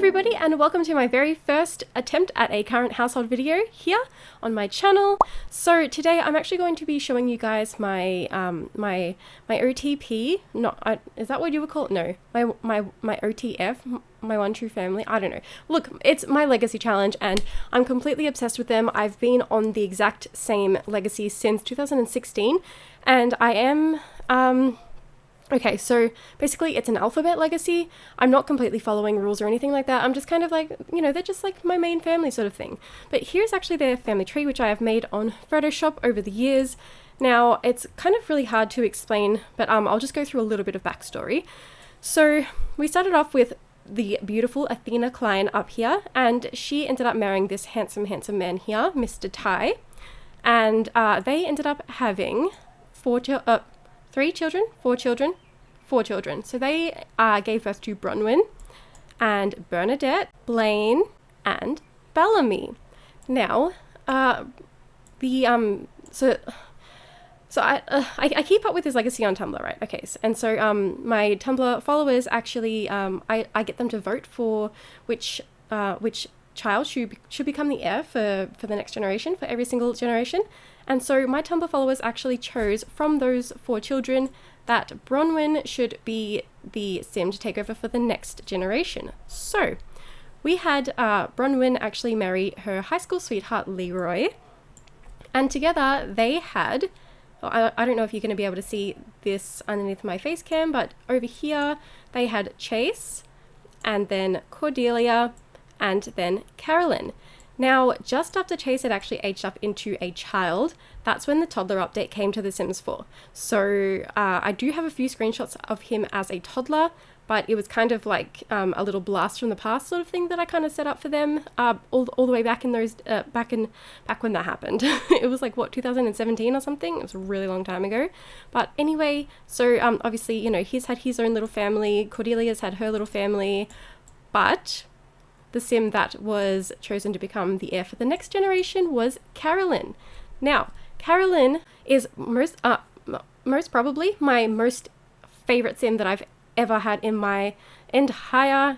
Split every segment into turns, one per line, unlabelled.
everybody, and welcome to my very first attempt at a current household video here on my channel. So today I'm actually going to be showing you guys my my OTP, is that what you would call it? No, my OTF, my one true family, I don't know. Look, it's my legacy challenge and I'm completely obsessed with them. I've been on the exact same legacy since 2016 and I am okay, so basically it's an alphabet legacy. I'm not completely following rules or anything like that. I'm just kind of like, you know, they're just like my main family sort of thing. But here's actually their family tree, which I have made on Photoshop over the years. Now, it's kind of really hard to explain, but I'll just go through a little bit of backstory. So we started off with the beautiful Athena Klein up here, and she ended up marrying this handsome man here, Mr. Ty. And they ended up having four children. So they gave birth to Bronwyn and Bernadette, Blaine, and Bellamy. Now, so I keep up with his legacy on Tumblr, right? Okay, and so my Tumblr followers actually, I get them to vote for which child should become the heir for the next generation, for every single generation. And so my Tumblr followers actually chose from those 4 children that Bronwyn should be the sim to take over for the next generation. So we had Bronwyn actually marry her high school sweetheart Leroy, and together they had, I don't know if you're going to be able to see this underneath my face cam, but over here they had Chase, and then Cordelia, and then Carolyn. Now, just after Chase had actually aged up into a child, that's when the Toddler update came to The Sims 4. So I do have a few screenshots of him as a toddler, but it was kind of like a little blast from the past sort of thing that I kind of set up for them all the way back in those back when that happened. It was like, what, 2017 or something? It was a really long time ago. But anyway, so obviously, you know, he's had his own little family. Cordelia's had her little family, but the sim that was chosen to become the heir for the next generation was Carolyn. Now, Carolyn is most probably my most favorite sim that I've ever had in my entire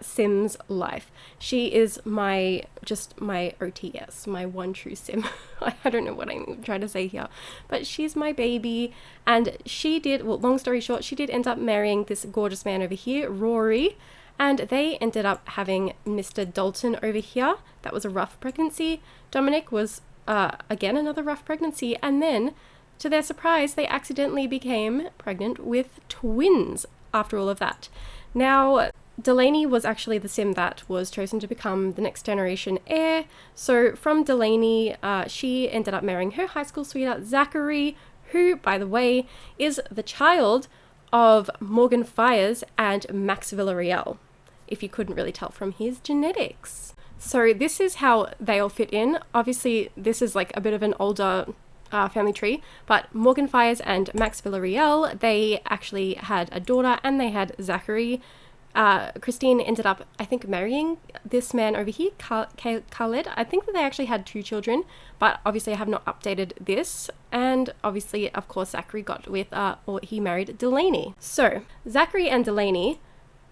Sims life. She is my OTS, my one true sim. I don't know what I'm trying to say here, but she's my baby. And she did, well, long story short, she did end up marrying this gorgeous man over here, Rory. And they ended up having Mr. Dalton over here. That was a rough pregnancy. Dominic was, again, another rough pregnancy. And then, to their surprise, they accidentally became pregnant with twins after all of that. Now, Delaney was actually the sim that was chosen to become the next generation heir. So from Delaney, she ended up marrying her high school sweetheart, Zachary, who, by the way, is the child of Morgan Fires and Max Villarreal, if you couldn't really tell from his genetics. So this is how they all fit in. Obviously, this is like a bit of an older family tree, but Morgan Fires and Max Villarreal, they actually had a daughter and they had Zachary. Christine ended up, I think, marrying this man over here, Khaled. I think that they actually had 2 children, but obviously I have not updated this. And obviously, of course, Zachary got with, or he married Delaney. So Zachary and Delaney,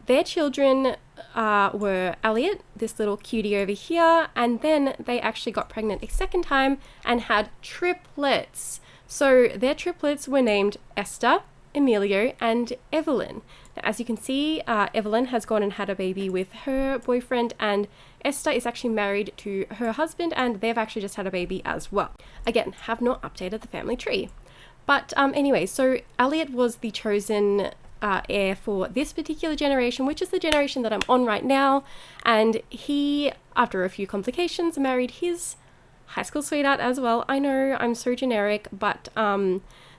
their children were Elliot, this little cutie over here, and then they actually got pregnant a second time and had triplets. So their triplets were named Esther, Emilio, and Evelyn. Now, as you can see, Evelyn has gone and had a baby with her boyfriend, and Esther is actually married to her husband, and they've actually just had a baby as well. Again, have not updated the family tree. But anyway, so Elliot was the chosen heir for this particular generation, which is the generation that I'm on right now, and he, after a few complications, married his high school sweetheart as well. I know I'm so generic, but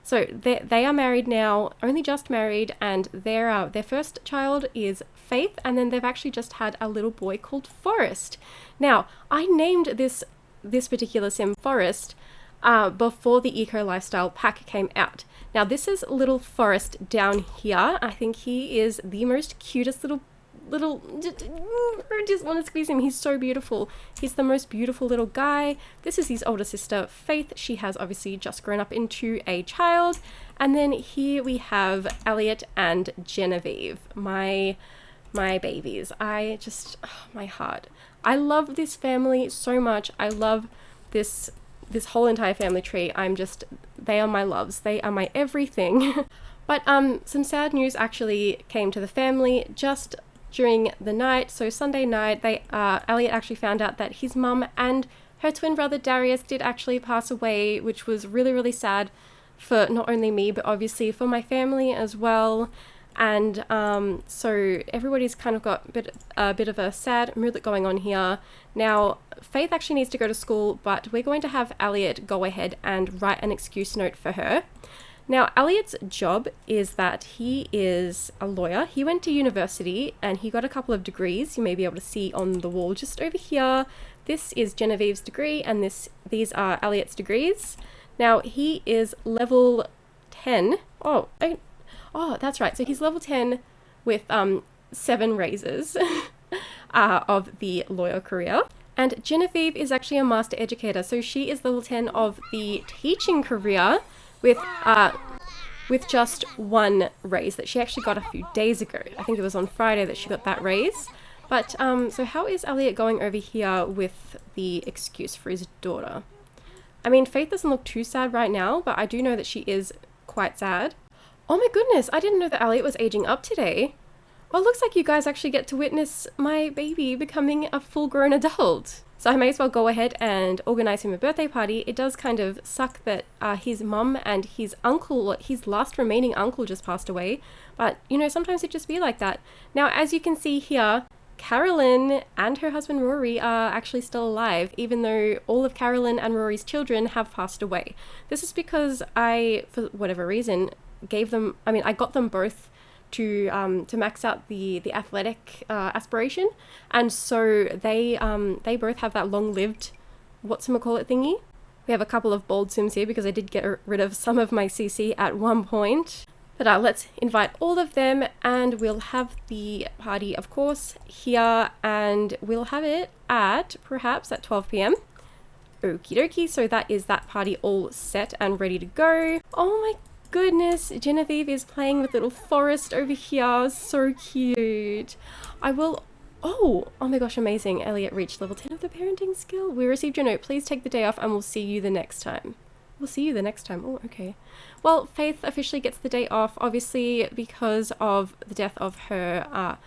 so they are married now, only just married, and their first child is Faith, and then they've actually just had a little boy called Forrest. Now, I named this particular sim Forrest before the Eco Lifestyle pack came out. Now, this is little Forrest down here. I think he is the most cutest little, I just want to squeeze him. He's so beautiful. He's the most beautiful little guy. This is his older sister, Faith. She has obviously just grown up into a child. And then here we have Elliot and Genevieve, my my babies. My heart. I love this family so much. I love this whole entire family tree. They are my loves. They are my everything. But some sad news actually came to the family just during the night. So Sunday night, Elliot actually found out that his mum and her twin brother Darius did actually pass away, which was really, really sad for not only me, but obviously for my family as well. And so everybody's kind of got a bit of a sad mood going on here. Now, Faith actually needs to go to school, but we're going to have Elliot go ahead and write an excuse note for her. Now, Elliot's job is that he is a lawyer. He went to university and he got a couple of degrees. You may be able to see on the wall just over here. This is Genevieve's degree and these are Elliot's degrees. Now, he is level 10. Oh, that's right. So he's level 10 with 7 raises of the lawyer career. And Genevieve is actually a master educator. So she is level 10 of the teaching career with just 1 raise that she actually got a few days ago. I think it was on Friday that she got that raise. But so how is Elliot going over here with the excuse for his daughter? I mean, Faith doesn't look too sad right now, but I do know that she is quite sad. Oh my goodness, I didn't know that Elliot was aging up today. Well, it looks like you guys actually get to witness my baby becoming a full-grown adult. So I may as well go ahead and organize him a birthday party. It does kind of suck that his mum and his uncle, his last remaining uncle, just passed away. But, you know, sometimes it just be like that. Now, as you can see here, Carolyn and her husband Rory are actually still alive, even though all of Carolyn and Rory's children have passed away. This is because I, for whatever reason, I got them both to max out the athletic aspiration, and so they both have that long-lived whatchamacallit thingy. We have a couple of bold sims here because I did get rid of some of my CC at one point. But let's invite all of them and we'll have the party, of course, here, and we'll have it perhaps at 12 p.m. Okie dokie, so that is that party all set and ready to go. Oh my goodness, Genevieve is playing with little Forrest over here. So cute. Oh my gosh, amazing. Elliot reached level 10 of the parenting skill. We received your note. Please take the day off and we'll see you the next time. We'll see you the next time. Oh, okay. Well, Faith officially gets the day off, obviously, because of the death of her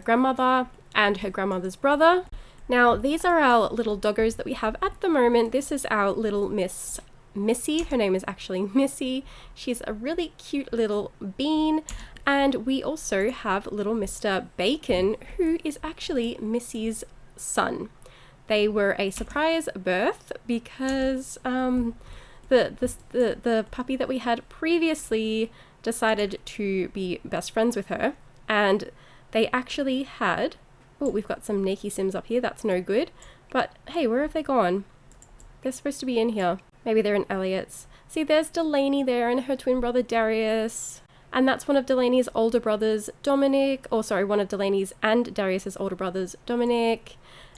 grandmother and her grandmother's brother. Now, these are our little doggos that we have at the moment. This is our little Miss Missy. Her name is actually Missy. She's a really cute little bean. And we also have little Mr. Bacon, who is actually Missy's son. They were a surprise birth because the puppy that we had previously decided to be best friends with her, and they actually had, oh, we've got some naked sims up here, that's no good, but hey, where have they gone? They're supposed to be in here. Maybe they're in Elliot's. See, there's Delaney there and her twin brother Darius, and that's one of Delaney's older brothers, Dominic, one of Delaney's and Darius's older brothers, Dominic.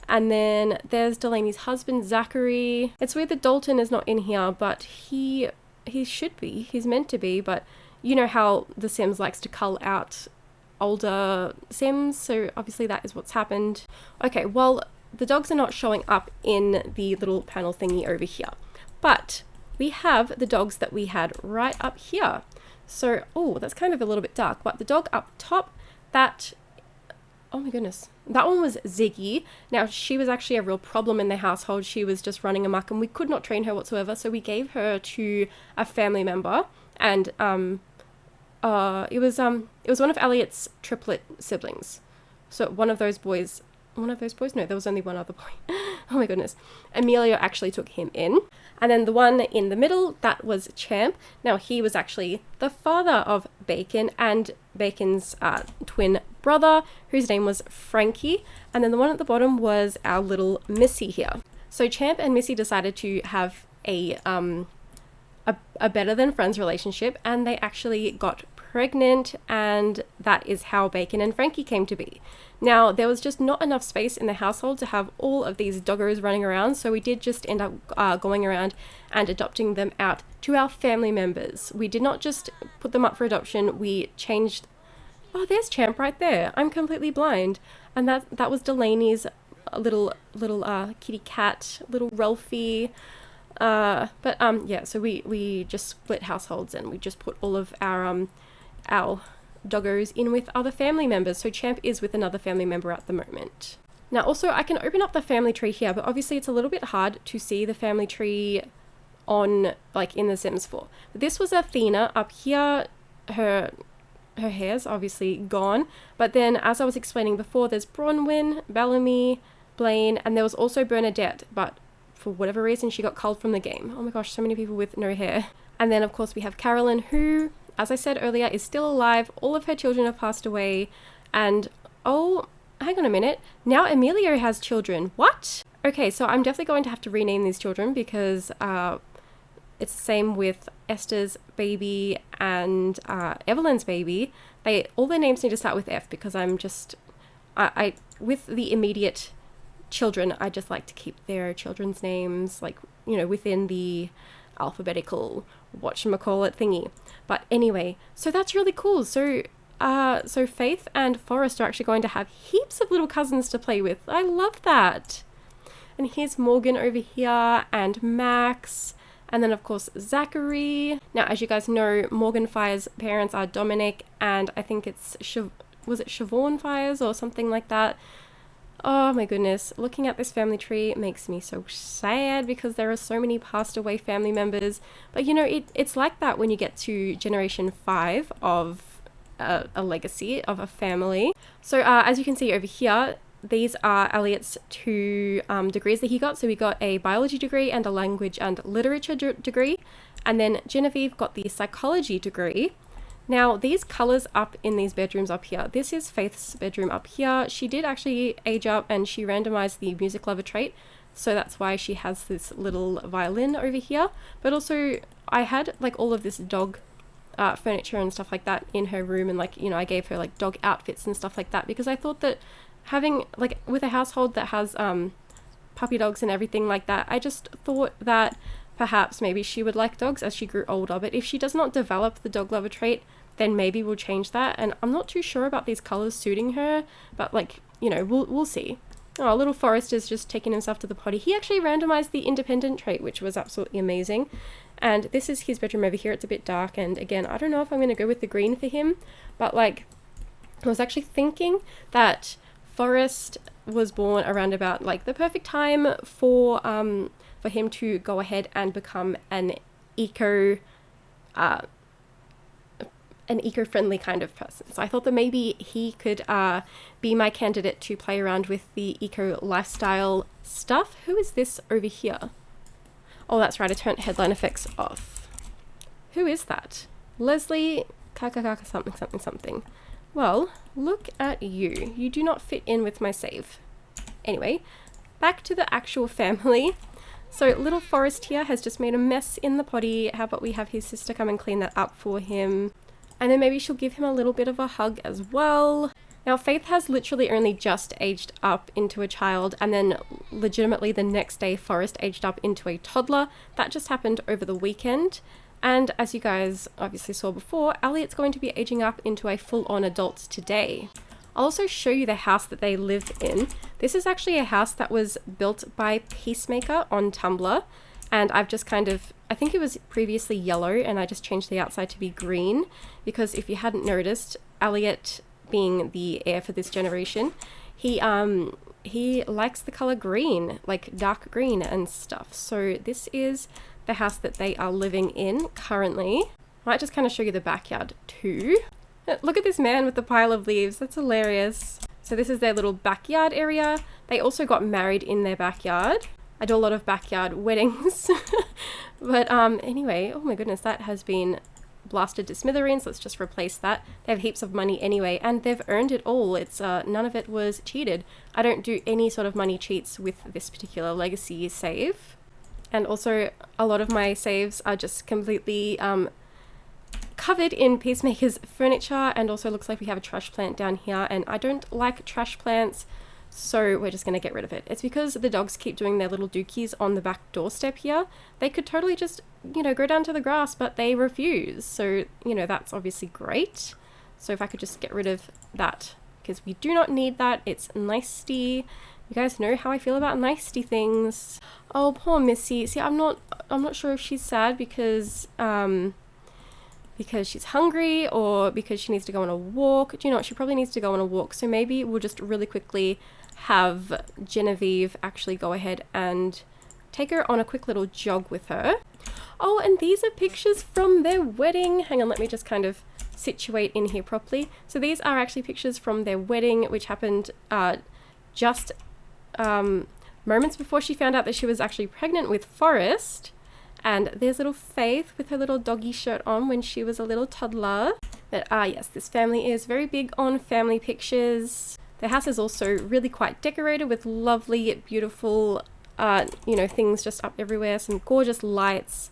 And then there's Delaney's husband, Zachary. It's weird that Dalton is not in here, but he should be. He's meant to be, but you know how The Sims likes to cull out older Sims, so obviously that is what's happened. Okay, well, the dogs are not showing up in the little panel thingy over here, but we have the dogs that we had right up here. So, oh, that's kind of a little bit dark, but the dog up top, oh my goodness, that one was Ziggy. Now, she was actually a real problem in the household. She was just running amok and we could not train her whatsoever. So we gave her to a family member, and it was one of Elliot's triplet siblings. So one of those boys, no, there was only one other boy. Oh my goodness. Emilio actually took him in. And then the one in the middle, that was Champ. Now, he was actually the father of Bacon and Bacon's twin brother, whose name was Frankie. And then the one at the bottom was our little Missy here. So Champ and Missy decided to have a better than friends relationship, and they actually got pregnant, and that is how Bacon and Frankie came to be. Now, there was just not enough space in the household to have all of these doggos running around, so we did just end up going around and adopting them out to our family members. We did not just put them up for adoption, we changed Oh, there's Champ right there. I'm completely blind. And that was Delaney's little kitty cat, little Ralphie. But yeah, so we just split households and we just put all of our doggos in with other family members. So Champ is with another family member at the moment. Now also I can open up the family tree here, but obviously it's a little bit hard to see the family tree on like in The Sims 4. This was Athena up here. Her hair's obviously gone, but then as I was explaining before, there's Bronwyn, Bellamy, Blaine, and there was also Bernadette, but for whatever reason she got culled from the game. Oh my gosh, so many people with no hair. And then of course we have Carolyn, who, as I said earlier, is still alive. All of her children have passed away, and oh, hang on a minute, now Emilio has children. What? Okay, so I'm definitely going to have to rename these children because it's the same with Esther's baby and Evelyn's baby. All their names need to start with F because I'm just, I with the immediate children, I just like to keep their children's names, like, you know, within the alphabetical whatchamacallit thingy. But anyway, so that's really cool. So Faith and Forrest are actually going to have heaps of little cousins to play with. I love that. And here's Morgan over here and Max. And then, of course, Zachary. Now, as you guys know, Morgan Fire's parents are Dominic and I think it's, was it Siobhan Fires or something like that? Oh my goodness. Looking at this family tree makes me so sad because there are so many passed away family members. But, you know, it's like that when you get to generation 5 of a legacy of a family. So, as you can see over here, these are Elliot's 2 degrees that he got. So we got a biology degree and a language and literature degree. And then Genevieve got the psychology degree. Now these colors up in these bedrooms up here, this is Faith's bedroom up here. She did actually age up and she randomized the music lover trait. So that's why she has this little violin over here. But also I had like all of this dog furniture and stuff like that in her room. And like, you know, I gave her like dog outfits and stuff like that because I thought that having like with a household that has puppy dogs and everything like that, I just thought that perhaps maybe she would like dogs as she grew older. But if she does not develop the dog lover trait, then maybe we'll change that. And I'm not too sure about these colors suiting her, but like, you know, we'll see. Oh, little Forrest is just taking himself to the potty. He actually randomized the independent trait, which was absolutely amazing. And this is his bedroom over here. It's a bit dark, and again, I don't know if I'm going to go with the green for him, but like I was actually thinking that Forrest was born around about like the perfect time for him to go ahead and become an eco-friendly kind of person. So I thought that maybe he could be my candidate to play around with the eco lifestyle stuff. Who is this over here? Oh, that's right, I turned headline effects off. Who is that? Leslie Kakakaka something. Well, look at you. You do not fit in with my save. Anyway, back to the actual family. So little Forrest here has just made a mess in the potty. How about we have his sister come and clean that up for him? And then maybe she'll give him a little bit of a hug as well. Now Faith has literally only just aged up into a child, and then legitimately the next day Forrest aged up into a toddler. That just happened over the weekend. And as you guys obviously saw before, Elliot's going to be aging up into a full-on adult today. I'll also show you the house that they live in. This is actually a house that was built by Peacemaker on Tumblr. And I've just kind of, I think it was previously yellow and I just changed the outside to be green. Because if you hadn't noticed, Elliot being the heir for this generation, he likes the color green, like dark green and stuff. So this is the house that they are living in currently. I might just kind of show you the backyard too. Look at this man with the pile of leaves. That's hilarious. So this is their little backyard area. They also got married in their backyard. I do a lot of backyard weddings. But anyway, oh my goodness, that has been blasted to smithereens. Let's just replace that. They have heaps of money anyway, and they've earned it all. It's none of it was cheated. I don't do any sort of money cheats with this particular legacy save. And also a lot of my saves are just completely covered in Peacemaker's furniture, and also looks like we have a trash plant down here, and I don't like trash plants, so we're just going to get rid of it. It's because the dogs keep doing their little dookies on the back doorstep here. They could totally just, you know, go down to the grass, but they refuse. So, you know, that's obviously great. So if I could just get rid of that, because we do not need that. It's nicety. You guys know how I feel about nicety things. Oh, poor Missy. See, I'm not sure if she's sad because she's hungry or because she needs to go on a walk. Do you know what? She probably needs to go on a walk. So maybe we'll just really quickly have Genevieve actually go ahead and take her on a quick little jog with her. Oh, and these are pictures from their wedding. Hang on, let me just kind of situate in here properly. So these are actually pictures from their wedding, which happened just moments before she found out that she was actually pregnant with Forrest. And there's little Faith with her little doggy shirt on when she was a little toddler. But yes, this family is very big on family pictures. Their house is also really quite decorated with lovely, beautiful, things just up everywhere, some gorgeous lights.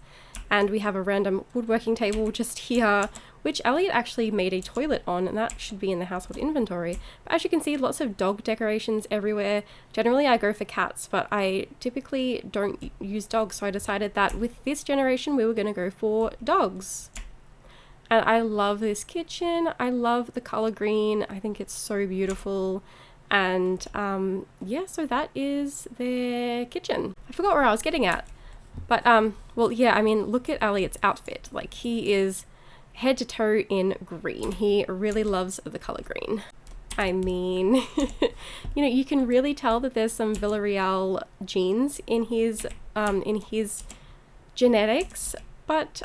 And we have a random woodworking table just here, which Elliot actually made a toilet on, and that should be in the household inventory. But as you can see, lots of dog decorations everywhere. Generally, I go for cats, but I typically don't use dogs, so I decided that with this generation, we were going to go for dogs. And I love this kitchen. I love the color green. I think it's so beautiful. And yeah, so that is their kitchen. I forgot where I was getting at. But, well, yeah, I mean, look at Elliot's outfit. Like, he is head to toe in green. He really loves the color green. I mean, you can really tell that there's some Villarreal genes in his genetics. But,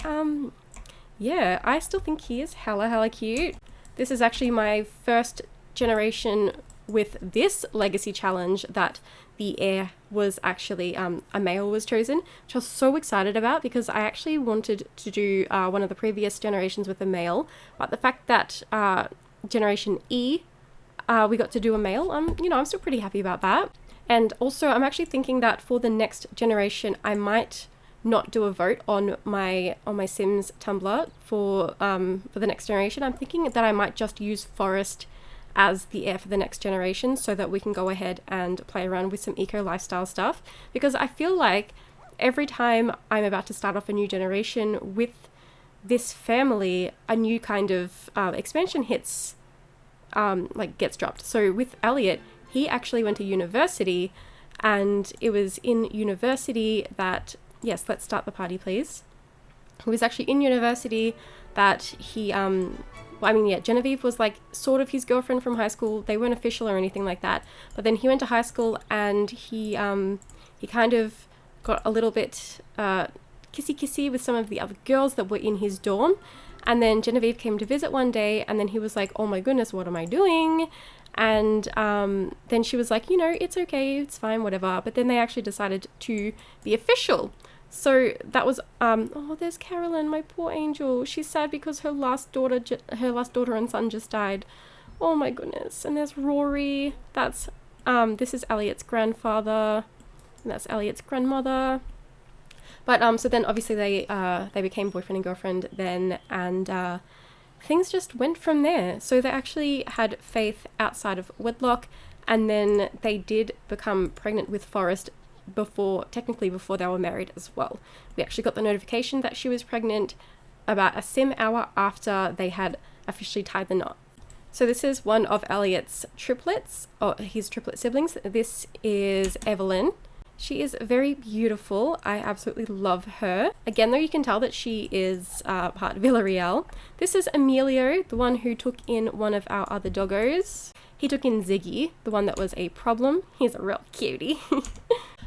yeah, I still think he is hella cute. This is actually my first generation with this legacy challenge that the heir was actually a male was chosen, which I was so excited about because I actually wanted to do one of the previous generations with a male, but the fact that generation E we got to do a male, I'm still pretty happy about that. And also I'm actually thinking that for the next generation I might not do a vote on my Sims Tumblr for the next generation. I'm thinking that I might just use Forrest as the heir for the next generation so that we can go ahead and play around with some eco lifestyle stuff, because I feel like every time I'm about to start off a new generation with this family, a new kind of expansion hits, gets dropped. So with Elliot, he actually went to university, and it was in university that, yes, let's start the party please. It was actually in university that he Genevieve was like sort of his girlfriend from high school. They weren't official or anything like that. But then he went to high school and he kind of got a little bit kissy with some of the other girls that were in his dorm. And then Genevieve came to visit one day, and then he was like, oh my goodness, what am I doing? And then she was like, it's okay, it's fine, whatever. But then they actually decided to be official. So that was, there's Carolyn, my poor angel. She's sad because her last daughter and son just died. Oh my goodness. And there's Rory. That's, this is Elliot's grandfather. And that's Elliot's grandmother. But, so then obviously they became boyfriend and girlfriend then, and, things just went from there. So they actually had Faith outside of wedlock, and then they did become pregnant with Forrest before they were married as well. We actually got the notification that she was pregnant about a sim hour after they had officially tied the knot. So this is one of Elliot's triplets, or his triplet siblings. This is Evelyn. She is very beautiful. I absolutely love her. Again, though, you can tell that she is part Villarreal. This is Emilio, the one who took in one of our other doggos. He took in Ziggy, the one that was a problem. He's a real cutie.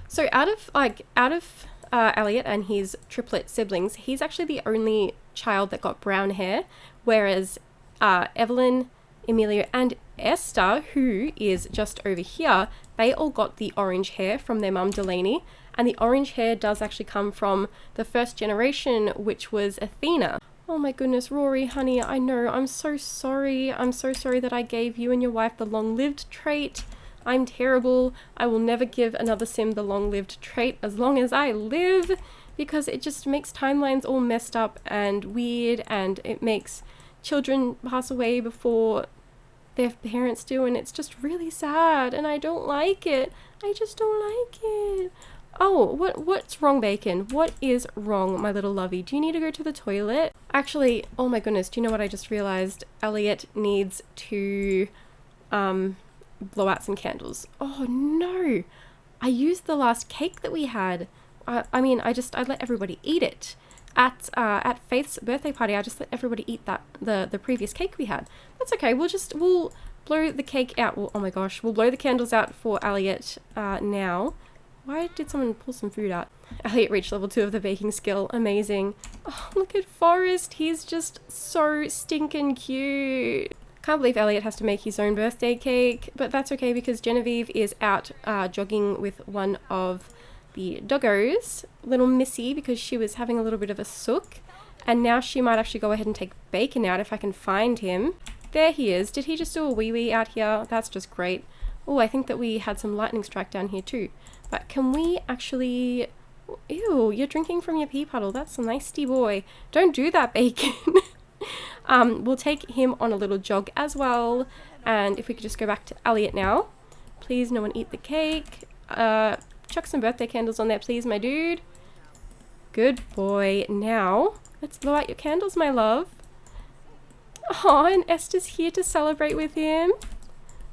So out of Elliot and his triplet siblings, he's actually the only child that got brown hair, whereas Evelyn, Emilio, and Esther, who is just over here, they all got the orange hair from their mum Delaney, and the orange hair does actually come from the first generation, which was Athena. Oh my goodness, Rory, honey, I know, I'm so sorry. I'm so sorry that I gave you and your wife the long-lived trait. I'm terrible. I will never give another sim the long-lived trait as long as I live, because it just makes timelines all messed up and weird, and it makes children pass away before their parents do, and it's just really sad, and I don't like it. I just don't like it. Oh, what's wrong, Bacon? What is wrong, my little lovey? Do you need to go to the toilet? Actually, oh my goodness, do you know what I just realized? Elliot needs to blow out some candles. Oh no! I used the last cake that we had. I mean, I let everybody eat it. At Faith's birthday party, I just let everybody eat the previous cake we had. That's okay. We'll blow the cake out. Oh my gosh, we'll blow the candles out for Elliot now. Why did someone pull some food out? Elliot reached level 2 of the baking skill. Amazing. Oh, look at Forrest. He's just so stinking cute. Can't believe Elliot has to make his own birthday cake, but that's okay because Genevieve is out jogging with one of the doggos, little Missy, because she was having a little bit of a sook, and now she might actually go ahead and take Bacon out if I can find him. There he is. Did he just do a wee-wee out here? That's just great. Oh, I think that we had some lightning strike down here too. But can we actually... Ew, you're drinking from your pee puddle. That's a nasty boy. Don't do that, Bacon. We'll take him on a little jog as well. And if we could just go back to Elliot now. Please, no one eat the cake. Chuck some birthday candles on there, please, my dude. Good boy. Now, let's blow out your candles, my love. Oh, and Esther's here to celebrate with him.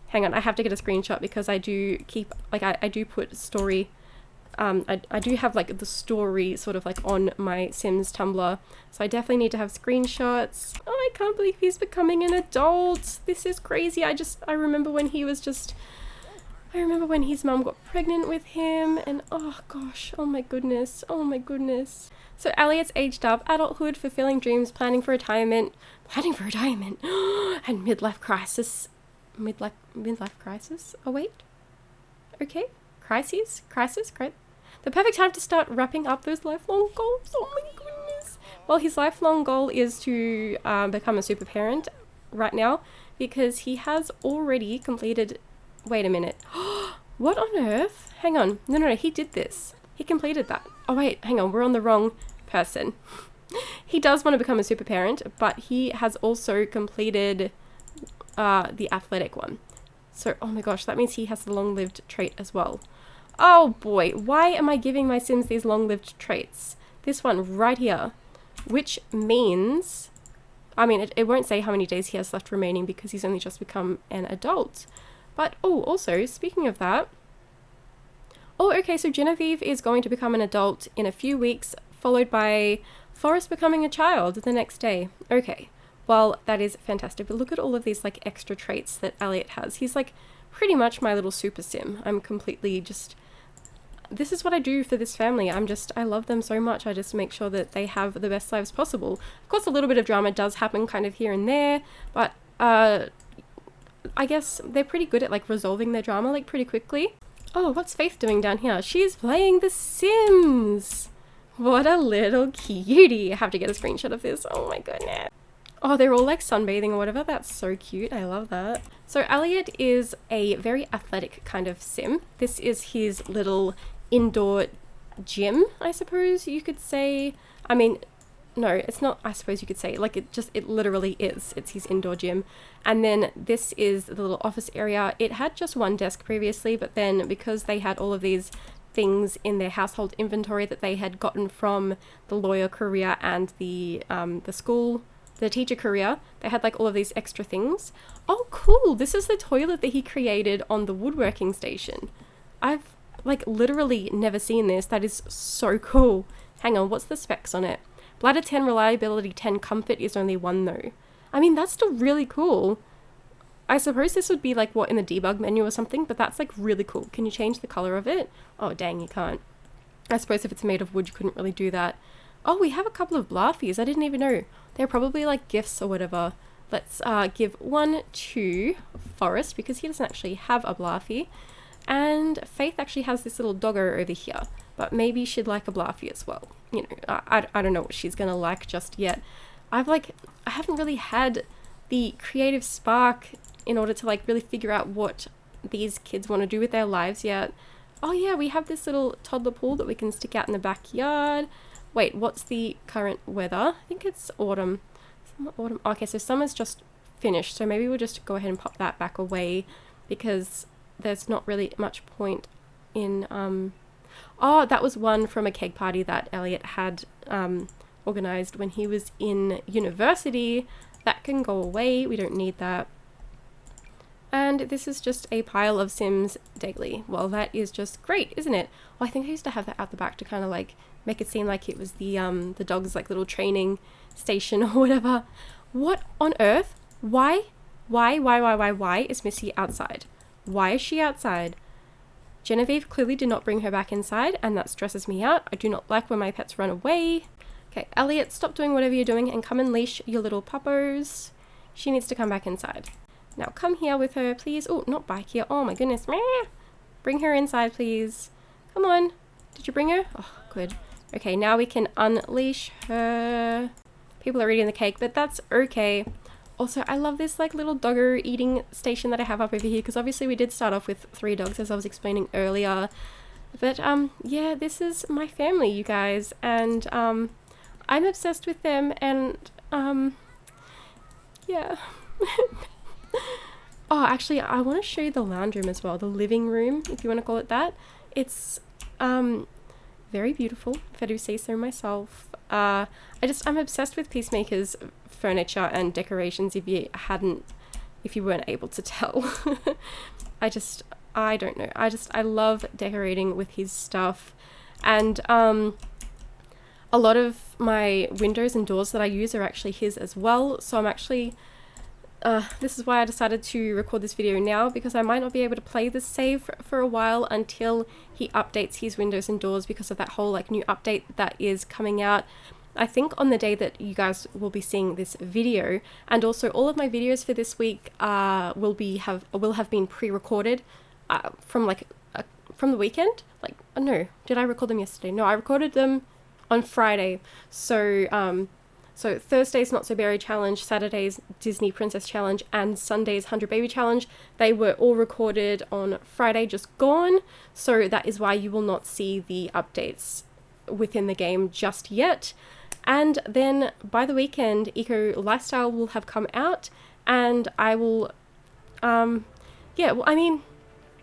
Hang on, I have to get a screenshot because I do keep, like, I do put story, I do have, like, the story sort of, like, on my Sims Tumblr, so I definitely need to have screenshots. Oh, I can't believe he's becoming an adult. This is crazy. I remember when he was just, I remember when his mum got pregnant with him, and oh gosh, oh my goodness, oh my goodness. So Elliot's aged up, adulthood, fulfilling dreams, planning for retirement, and midlife crisis. Midlife crisis? Oh wait. Okay. Crisis? The perfect time to start wrapping up those lifelong goals. Oh my goodness. Well, his lifelong goal is to become a super parent right now because he has already completed... Wait a minute. What on earth? Hang on. No, he did this. He completed that. Oh wait, hang on. We're on the wrong person. He does want to become a super parent, but he has also completed the athletic one. So, oh my gosh, that means he has the long-lived trait as well. Oh boy, why am I giving my Sims these long-lived traits? This one right here, which means, I mean, it won't say how many days he has left remaining because he's only just become an adult. But, oh, also, speaking of that, oh, okay, so Genevieve is going to become an adult in a few weeks, followed by Forrest becoming a child the next day. Okay. Well, that is fantastic, but look at all of these, like, extra traits that Elliot has. He's, like, pretty much my little super sim. I'm completely just... This is what I do for this family. I love them so much. I just make sure that they have the best lives possible. Of course, a little bit of drama does happen kind of here and there, but, I guess they're pretty good at, like, resolving their drama, like, pretty quickly. Oh, what's Faith doing down here? She's playing The Sims! What a little cutie. I have to get a screenshot of this. Oh my goodness. Oh, they're all like sunbathing or whatever. That's so cute. I love that. So Elliot is a very athletic kind of sim. This is his little indoor gym, I suppose you could say. I mean, no, it's not, I suppose you could say. Like, it literally is. It's his indoor gym. And then this is the little office area. It had just one desk previously, but then because they had all of these things in their household inventory that they had gotten from the lawyer career and the school, the teacher career, they had like all of these extra things. Oh, cool. This is the toilet that he created on the woodworking station. I've like literally never seen this. That is so cool. Hang on, what's the specs on it? Bladder 10, reliability 10, comfort is only 1 though. I mean, that's still really cool. I suppose this would be like what in the debug menu or something, but that's like really cool. Can you change the color of it? Oh, dang, you can't. I suppose if it's made of wood, you couldn't really do that. Oh, we have a couple of blaffies. I didn't even know. They're probably like gifts or whatever. Let's give one to Forrest because he doesn't actually have a blaffy. And Faith actually has this little doggo over here, but maybe she'd like a blaffy as well. You know, I don't know what she's gonna like just yet. I haven't really had the creative spark in order to like really figure out what these kids want to do with their lives yet. Oh yeah, we have this little toddler pool that we can stick out in the backyard. Wait, what's the current weather? I think it's autumn. Autumn. Okay, so summer's just finished, so maybe we'll just go ahead and pop that back away because there's not really much point in Oh, that was one from a cake party that Elliot had organized when he was in university. That can go away. We don't need that. And this is just a pile of Sims daily. Well, that is just great, isn't it? Oh, I think I used to have that out the back to kind of like make it seem like it was the dog's like little training station or whatever. What on earth? Why is Missy outside? Why is she outside? Genevieve clearly did not bring her back inside, and that stresses me out. I do not like when my pets run away. Okay, Elliot, stop doing whatever you're doing and come and leash your little puppos. She needs to come back inside. Now come here with her, please. Oh, not back here. Oh my goodness. Bring her inside, please. Come on. Did you bring her? Oh, good. Okay, now we can unleash her. People are eating the cake, but that's okay. Also, I love this like little doggo eating station that I have up over here, because obviously we did start off with 3 dogs, as I was explaining earlier. But yeah, this is my family, you guys, and I'm obsessed with them, and yeah. Oh, actually, I want to show you the lounge room as well, the living room, if you want to call it that. It's very beautiful, if I do say so myself. I'm obsessed with Peacemaker's furniture and decorations, if you weren't able to tell. I don't know. I love decorating with his stuff. And a lot of my windows and doors that I use are actually his as well. So I'm actually, this is why I decided to record this video now, because I might not be able to play this save for a while until he updates his windows and doors, because of that whole like new update that is coming out, I think on the day that you guys will be seeing this video. And also all of my videos for this week will have been pre-recorded from the weekend. Like, oh no, did I record them yesterday? No, I recorded them on Friday. So so Thursday's Not So Berry Challenge, Saturday's Disney Princess Challenge, and Sunday's 100 Baby Challenge, they were all recorded on Friday just gone. So that is why you will not see the updates within the game just yet. And then by the weekend, Eco Lifestyle will have come out, and I will, yeah, well, I mean,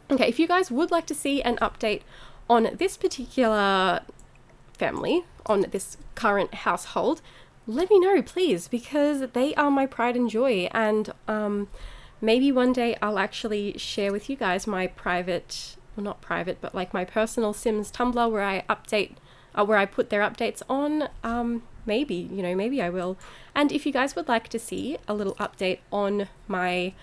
okay, if you guys would like to see an update on this particular family, on this current household, let me know, please, because they are my pride and joy. And maybe one day I'll actually share with you guys my private, well, not private, but like my personal Sims Tumblr where I update, where I put their updates on. Maybe, you know, maybe I will. And if you guys would like to see a little update on my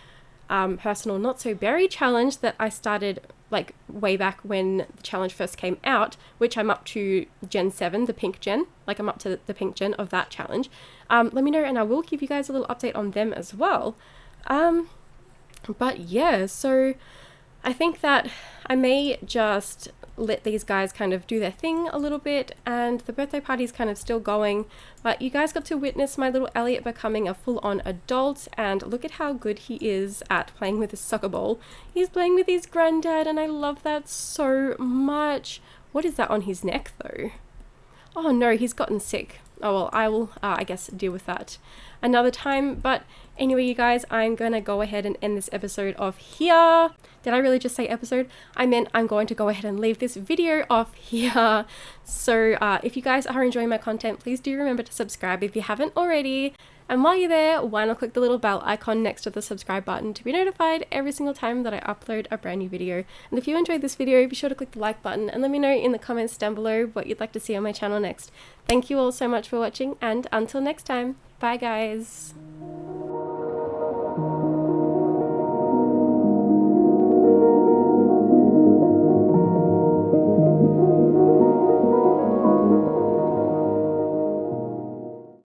personal Not So Berry challenge that I started like way back when the challenge first came out, which I'm up to Gen 7, the pink gen, like I'm up to the pink gen of that challenge, let me know and I will give you guys a little update on them as well. But yeah, so I think that I may just let these guys kind of do their thing a little bit, and the birthday party is kind of still going, but you guys got to witness my little Elliot becoming a full-on adult, and look at how good he is at playing with his soccer ball. He's playing with his granddad, and I love that so much. What is that on his neck though? Oh no, he's gotten sick. Oh well, I will, I guess, deal with that another time. But anyway, you guys, I'm gonna go ahead and end this episode off here. Did I really just say episode? I meant I'm going to go ahead and leave this video off here. So if you guys are enjoying my content, please do remember to subscribe if you haven't already. And while you're there, why not click the little bell icon next to the subscribe button to be notified every single time that I upload a brand new video. And if you enjoyed this video, be sure to click the like button and let me know in the comments down below what you'd like to see on my channel next. Thank you all so much for watching, and until next time, bye guys.